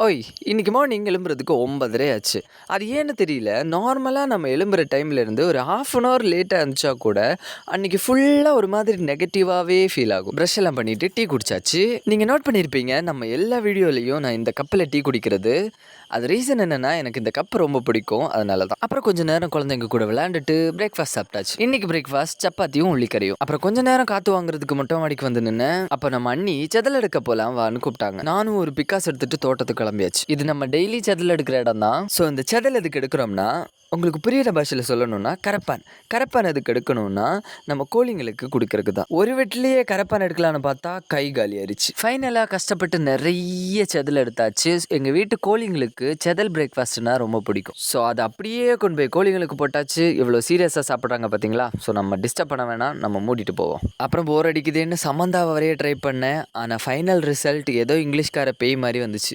ஓய்! இன்னைக்கு மார்னிங் எழும்புறதுக்கு 9:30 ஆச்சு. அது ஏன்னு தெரியல. நார்மலா நம்ம எழும்புற டைம்லேருந்து ஒரு 1/2 அன் ஹவர் லேட்டா எந்திரிச்சா கூட, அன்னைக்கு ஃபுல்லா ஒரு மாதிரி நெகட்டிவாவே ஃபீல் ஆகும். பிரஷ் எல்லாம் பண்ணிட்டு டீ குடிச்சாச்சு. நீங்க நோட் பண்ணியிருப்பீங்க, நம்ம எல்லா வீடியோலயும் நான் இந்த கப்புல டீ குடிக்கிறது. அது ரீசன் என்னன்னா, எனக்கு இந்த கப் ரொம்ப பிடிக்கும். அதனால தான். அப்புறம் கொஞ்ச நேரம் குழந்தைங்க கூட விளையாண்டுட்டு பிரேக்ஃபாஸ்ட் சாப்பிட்டாச்சு. இன்னைக்கு பிரேக்ஃபாஸ்ட் சப்பாத்தியும், உள்ளிக்கறியும். அப்புறம் கொஞ்ச நேரம் காத்து வாங்குறதுக்கு மொட்டை மாடிக்கு வந்து நின்னேன். அப்ப நம்ம அண்ணி செதில் எடுக்க போலாம் வான்னு கூப்பிட்டாங்க. நானும் ஒரு பிக்காஸ் எடுத்துட்டு தோட்டத்துக்கு கிளம்பியாச்சு. இது நம்ம டெய்லி செதில் எடுக்கிற இடம் தான். ஸோ இந்த செதில் எதுக்கு எடுக்கிறோம்னா, உங்களுக்கு புரியிற பாஷையில் சொல்லணும்னா கரப்பான் எதுக்கு எடுக்கணும்னா நம்ம கோழிங்களுக்கு கொடுக்கறதுக்கு தான். ஒரு வெட்டிலேயே கரப்பான் எடுக்கலான்னு பார்த்தா கை காலி ஆயிடுச்சு. ஃபைனலாக கஷ்டப்பட்டு நிறைய செதில் எடுத்தாச்சு. எங்கள் வீட்டு கோழிங்களுக்கு செதில் பிரேக்ஃபாஸ்ட்னா ரொம்ப பிடிக்கும். ஸோ அதை அப்படியே கொண்டு போய் கோழிங்களுக்கு போட்டாச்சு. இவ்வளோ சீரியஸாக சாப்பிட்றாங்க பார்த்தீங்களா? ஸோ நம்ம டிஸ்டர்ப் பண்ண வேணாம், நம்ம மூடிட்டு போவோம். அப்புறம் போர் அடிக்குதுன்னு சமந்தாவை வரைய ட்ரை பண்ணேன். ஆனால் ஃபைனல் ரிசல்ட் ஏதோ இங்கிலீஷ்கார பேய் மாதிரி வந்துச்சு.